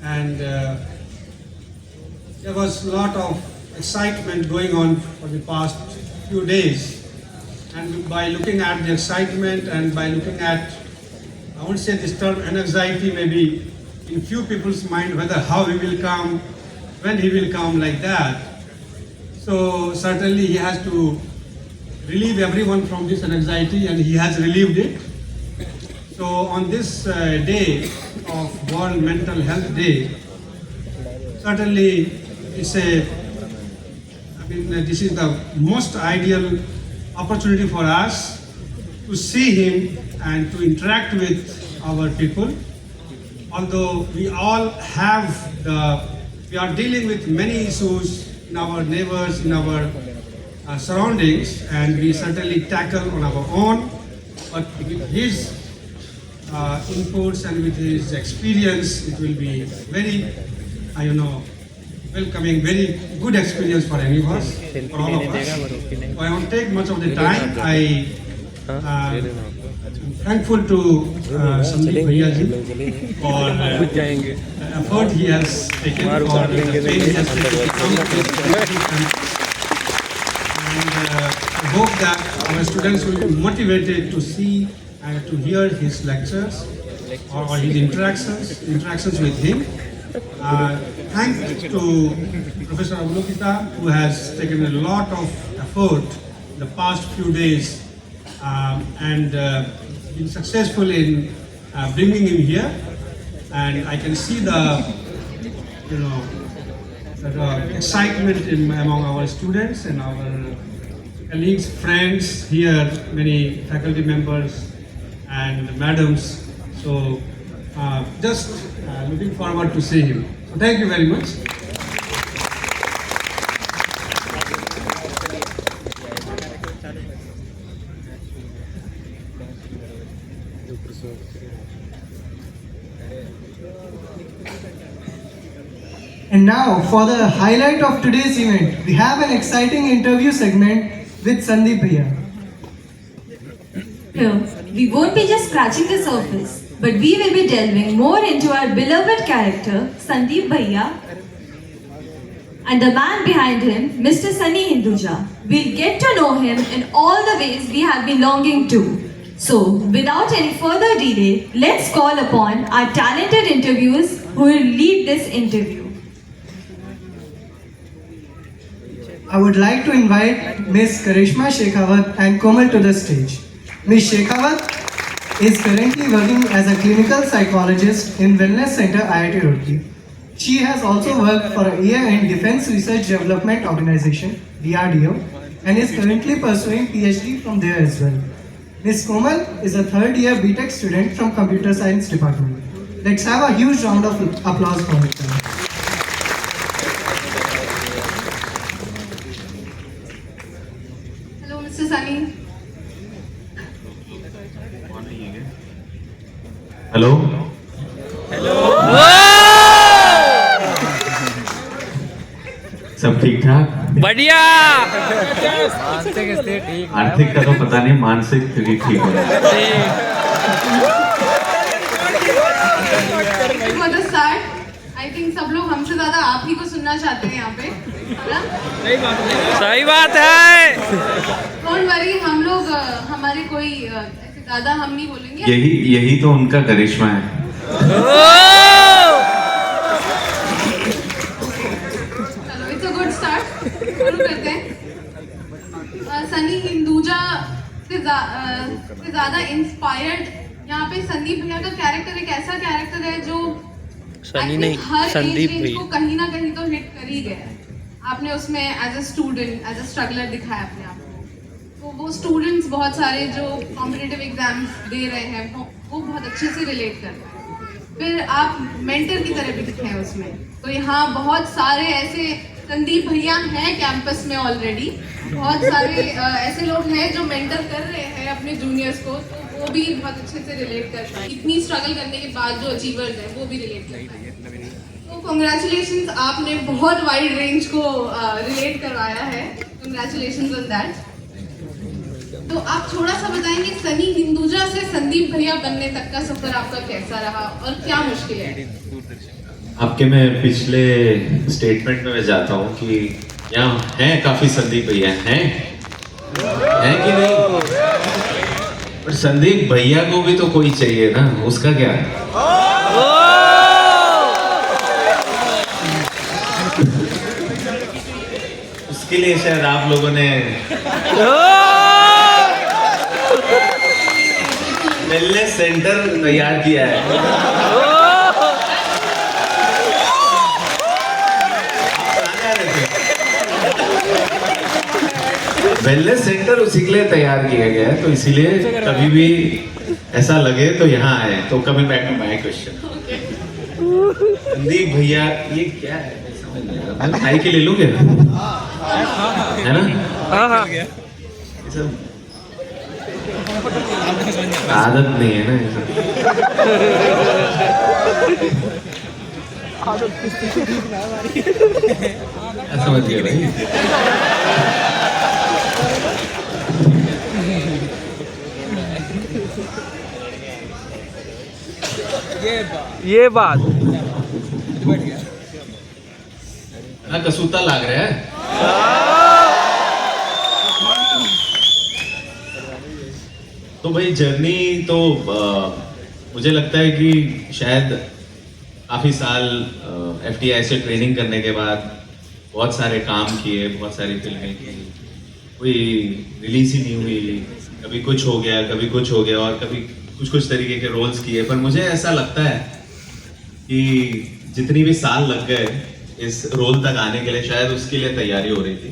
and there was a lot of excitement going on for the past few days. And by looking at the excitement and by looking at, I would say this term anxiety maybe in few people's mind, whether how he will come, when he will come, like that. So certainly he has to relieve everyone from this anxiety, and he has relieved it. So on this day of World Mental Health Day, certainly it's this is the most ideal opportunity for us to see him and to interact with our people. Although we all we are dealing with many issues in our neighbors, in our surroundings, and we certainly tackle on our own. But with his inputs and with his experience, it will be very, welcoming, very good experience for any of us, for all of us. So I won't take much of the time. I'm thankful to Sandeep Bhaiya ji for the effort he has taken, for the pain he has taken to come to and I hope that our students will be motivated to see and to hear his lectures or his interactions with him. Thanks to Professor Avalokita, who has taken a lot of effort in the past few days and been successful in bringing him here. And I can see the excitement among our students and our colleagues, friends here, many faculty members and madams. So just looking forward to see him. So thank you very much. And now, for the highlight of today's event, we have an exciting interview segment with Sandeep Bhaiya. Here, we won't be just scratching the surface, but we will be delving more into our beloved character, Sandeep Bhaiya, and the man behind him, Mr. Sunny Hinduja. We'll get to know him in all the ways we have been longing to. So, without any further delay, let's call upon our talented interviewers who will lead this interview. I would like to invite Ms. Karishma Shekhawat and Komal to the stage. Ms. Shekhawat is currently working as a clinical psychologist in Wellness Center, IIT Roorkee. She has also worked for a year in Defense Research Development Organization, DRDO, and is currently pursuing PhD from there as well. Ms. Komal is a third-year BTech student from Computer Science Department. Let's have a huge round of applause for her. Hello, Mr. Sunny. Hello सब ठीक ठाक? बढ़िया। आर्थिक का तो पता नहीं, मानसिक स्थिति ठीक है। आई थिंक सब लोग हमसे ज्यादा आप ही को सुनना चाहते हैं यहाँ पे, है ना? सही बात है। डोंट वरी, हम लोग हमारे कोई ऐसे ज्यादा हम नहीं बोलेंगे। यही तो उनका करिश्मा है। चलो, इट्स अ गुड स्टार्ट। शुरू करते हैं। सनी हिंदुजा से ज्यादा इंस्पायर्ड यहाँ पे संदीप भैया का कैरेक्टर एक ऐसा कैरेक्टर है जो सनी नहीं, संदीप भैया को कहीं ना कहीं तो हिट कर ही गया। आपने उसमें as a student, as a struggler दिखाया अपने आप को। तो वो स्टूडेंट्स बहुत सारे जो कॉम्पिटिटिव एग्जाम्स दे रहे हैं वो बहुत अच्छे से रिलेट कर रहे हैं। फिर आप मेंटर की तरह भी दिखे हैं उसमें। तो यहाँ बहुत सारे ऐसे संदीप भैया हैं कैंपस में ऑलरेडी। बहुत सारे ऐसे लोग हैं जो मेंटर कर रहे हैं अपने जूनियर्स को, तो वो भी बहुत अच्छे से रिलेट कर पाए। इतनी स्ट्रगल करने के बाद जो अचीवर्स हैं वो भी रिलेट कर पाए। तो कॉन्ग्रेचुलेशंस, आपने बहुत वाइड रेंज को रिलेट करवाया है। Congratulations on that. तो आप थोड़ा सा बताएंगे सनी हिंदुजा से संदीप भैया बनने तक का सफर आपका कैसा रहा और क्या मुश्किल है? आपके मैं पिछले स्टेटमेंट में मैं जाता हूँ कि यहाँ हैं काफी संदीप भैया हैं कि नहीं, पर संदीप भैया को भी तो कोई चाहिए ना, उसका क्या है? उसके लिए शायद आप लोगों ने वेलनेस सेंटर तैयार किया है। वेलनेस सेंटर उसी के लिए तैयार किया गया है, तो इसीलिए कभी भी ऐसा लगे तो यहाँ आए। तो coming back to my question, Sandeep भैया ये क्या है? समझ नहीं आ रहा। मैं खाई के ले लूँ क्या? है ना? हाँ ये सब आदत नहीं है ना ये सब। समझ गए भाई। ये बात ना कसूता लग रहा है। तो भाई जर्नी तो मुझे लगता है कि शायद काफ़ी साल FTI से ट्रेनिंग करने के बाद बहुत सारे काम किए, बहुत सारी फिल्में की, कोई रिलीज ही नहीं हुई, कभी कुछ हो गया, कभी कुछ हो गया, और कभी कुछ तरीके के रोल्स किए। पर मुझे ऐसा लगता है कि जितनी भी साल लग गए इस रोल तक आने के लिए, शायद उसके लिए तैयारी हो रही थी।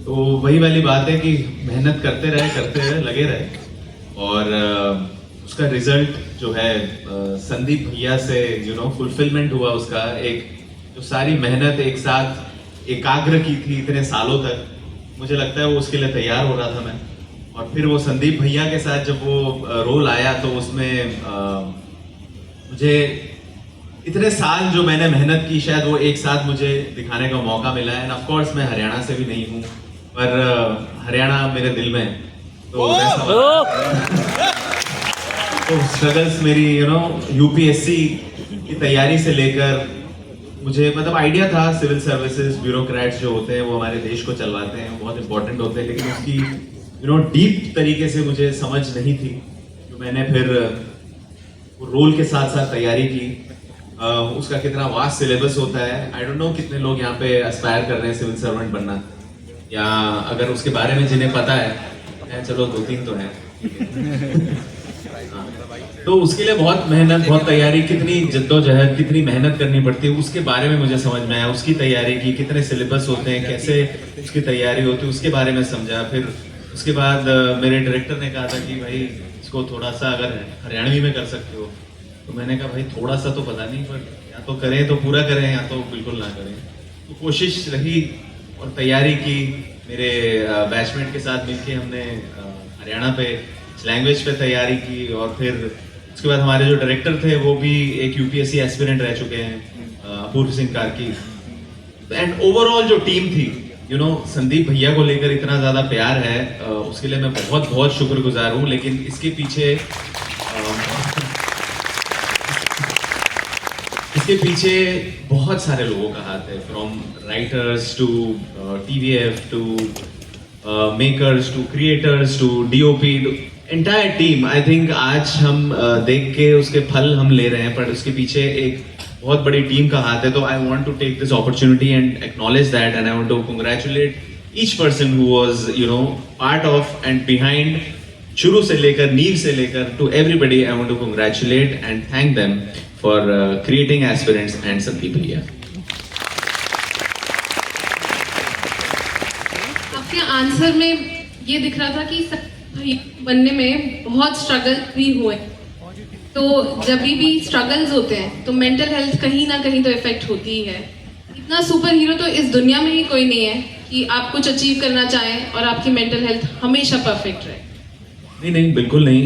तो वही वाली बात है कि मेहनत करते रहे, लगे रहे, और उसका रिजल्ट जो है संदीप भैया से फुलफिलमेंट हुआ उसका। एक जो सारी मेहनत एक साथ एकाग्र की थी इतने सालों तक, मुझे लगता है वो उसके लिए तैयार हो रहा था मैं। और फिर वो संदीप भैया के साथ जब वो रोल आया तो उसमें मुझे इतने साल जो मैंने मेहनत की, शायद वो एक साथ मुझे दिखाने का मौका मिला है। एंड ऑफ कोर्स मैं हरियाणा से भी नहीं हूँ, पर हरियाणा मेरे दिल में है। तो स्ट्रगल्स मेरी UPSC की तैयारी से लेकर, मुझे मतलब आइडिया था सिविल सर्विसेज, ब्यूरोक्रेट्स जो होते हैं वो हमारे देश को चलवाते हैं, बहुत इंपॉर्टेंट होते हैं, लेकिन उसकी डीप तरीके से मुझे समझ नहीं थी। तो मैंने फिर रोल के साथ साथ तैयारी की। उसका कितना वास्ट सिलेबस होता है, आई डोंट नो कितने लोग यहाँ पे एस्पायर कर रहे हैं सिविल सर्वेंट बनना, या अगर उसके बारे में जिन्हें पता है, चलो 2-3 तो हैं। तो उसके लिए बहुत मेहनत, बहुत तैयारी, कितनी जद्दोजहद, कितनी मेहनत करनी पड़ती है, उसके बारे में मुझे समझ में आया। उसकी तैयारी की, कितने सिलेबस होते हैं, कैसे उसकी तैयारी होती है, उसके बारे में समझा। फिर उसके बाद मेरे डायरेक्टर ने कहा था कि भाई इसको थोड़ा सा अगर हरियाणवी में कर सकते हो, तो मैंने कहा भाई थोड़ा सा तो पता नहीं, पर या तो करें तो पूरा करें, या तो बिल्कुल ना करें। तो कोशिश रही और तैयारी की। मेरे बैचमेट के साथ मिलके हमने हरियाणा पे लैंग्वेज पे तैयारी की, और फिर उसके बाद हमारे जो डायरेक्टर थे वो भी एक UPSC एस्पिरेंट रह चुके हैं, अपूर्व सिंह कार्की। एंड ओवरऑल जो टीम थी, संदीप भैया को लेकर इतना ज़्यादा प्यार है, उसके लिए मैं बहुत बहुत शुक्रगुजार हूँ। लेकिन इसके पीछे बहुत सारे लोगों का हाथ है, from writers to TVF to makers to creators to DOP, entire team. I think आज हम देख के उसके फल हम ले रहे हैं, पर उसके पीछे एक बहुत बड़ी टीम का हाथ है। So I want to take this opportunity and acknowledge that, and I want to congratulate each person who was part of and behind, शुरू से लेकर, नींव से लेकर, to everybody I want to congratulate and thank them for creating Aspirants and Sandeep भैया। आपके answer में ये दिख रहा था कि बनने में बहुत स्ट्रगल भी हुए। तो जब भी स्ट्रगल्स होते हैं तो मेंटल हेल्थ कहीं ना कहीं तो इफेक्ट होती ही है। इतना सुपर हीरो तो इस दुनिया में ही कोई नहीं है कि आप कुछ अचीव करना चाहें और आपकी मेंटल हेल्थ हमेशा परफेक्ट रहे। नहीं, बिल्कुल नहीं।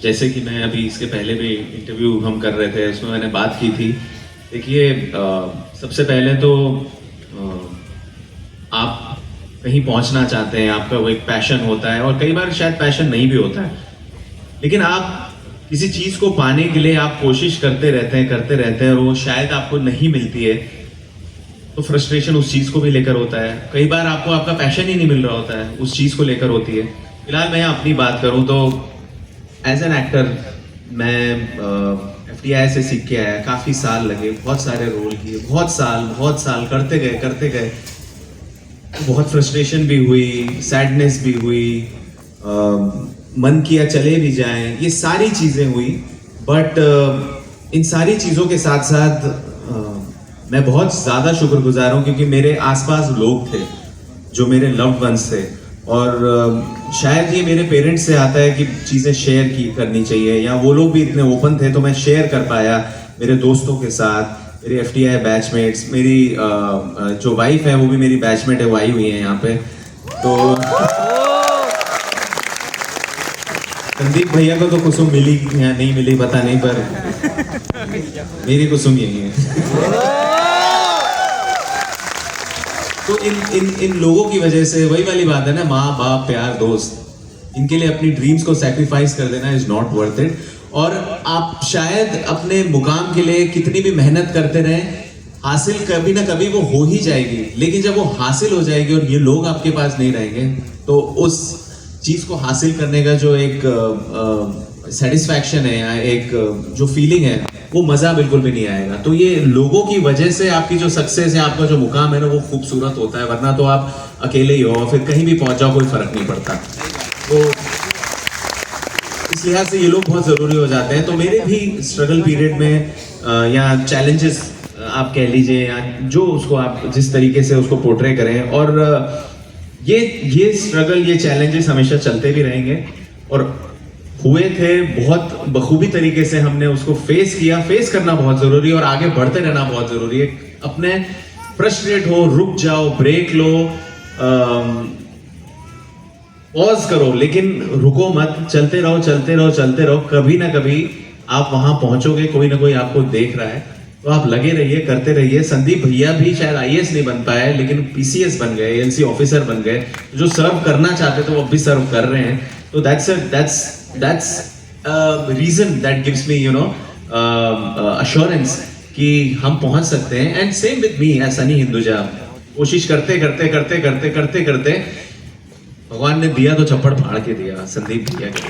जैसे कि मैं अभी इसके पहले भी इंटरव्यू हम कर रहे थे, उसमें मैंने बात की थी। देखिए, सबसे पहले तो आप कहीं पहुंचना चाहते हैं, आपका वो एक पैशन होता है, और कई बार शायद पैशन नहीं भी होता है, लेकिन आप किसी चीज को पाने के लिए आप कोशिश करते रहते हैं और वो शायद आपको नहीं मिलती है, तो फ्रस्ट्रेशन उस चीज को भी लेकर होता है। कई बार आपको आपका पैशन ही नहीं मिल रहा होता है, उस चीज को लेकर होती है। फिलहाल मैं अपनी बात करूं तो एज एन एक्टर मैं FTI से सीख के आया, काफी साल लगे, बहुत सारे रोल किए, बहुत साल करते गए। बहुत फ्रस्ट्रेशन भी हुई, सैडनेस भी हुई, मन किया चले भी जाएं, ये सारी चीजें हुई। बट इन सारी चीजों के साथ साथ मैं बहुत ज्यादा शुक्रगुजार हूं, क्योंकि मेरे आसपास लोग थे जो मेरे लव्ड वंस थे, और शायद ये मेरे पेरेंट्स से आता है कि चीजें शेयर करनी चाहिए, या वो लोग भी इतने ओपन थे तो मैं शेयर कर पाया मेरे दोस्तों के साथ, मेरे FTI बैचमेट्स। मेरी जो वाइफ है वो भी मेरी बैचमेट है, वो आई हुई है यहाँ पे। तो संदीप भैया को तो कुसुम मिली या नहीं मिली पता नहीं, पर मेरी कुसुम यही है। तो इन लोगों की वजह से वही वाली बात है ना, माँ बाप प्यार दोस्त, इनके लिए अपनी ड्रीम्स को सैक्रिफाइस कर देना इज नॉट वर्थ इट। और आप शायद अपने मुकाम के लिए कितनी भी मेहनत करते रहें, हासिल कभी ना कभी वो हो ही जाएगी, लेकिन जब वो हासिल हो जाएगी और ये लोग आपके पास नहीं रहेंगे, तो उस चीज को हासिल करने का जो एक सेटिस्फैक्शन है या एक जो फीलिंग है, वो मजा बिल्कुल भी नहीं आएगा। तो ये लोगों की वजह से आपकी जो सक्सेस है, आपका जो मुकाम है ना, वो खूबसूरत होता है, वरना तो आप अकेले ही हो, फिर कहीं भी पहुंच जाओ कोई फर्क नहीं पड़ता। तो इस लिहाज से ये लोग बहुत जरूरी हो जाते हैं। तो मेरे भी स्ट्रगल पीरियड में या चैलेंजेस आप कह लीजिए, या जो उसको आप जिस तरीके से उसको पोर्ट्रे करें, और ये स्ट्रगल, ये चैलेंजेस हमेशा चलते भी रहेंगे और हुए थे। बहुत बखूबी तरीके से हमने उसको फेस करना बहुत जरूरी है, और आगे बढ़ते रहना बहुत जरूरी है। अपने फ्रस्ट्रेट हो, रुक जाओ, ब्रेक लो, पॉज करो, लेकिन रुको मत, चलते रहो। कभी ना कभी आप वहां पहुंचोगे, कोई ना कोई आपको देख रहा है, तो आप लगे रहिए, करते रहिए। संदीप भैया भी शायद IAS नहीं बन पाए, लेकिन PCS बन गए, ALC ऑफिसर बन गए। जो सर्व करना चाहते थे वो अब भी सर्व कर रहे हैं। तो that's a reason that gives me assurance कि हम पहुंच सकते हैं। And same with me as Sunny Hinduja, कोशिश करते भगवान ने दिया तो चप्पड़ फाड़ के दिया संदीप भैया के।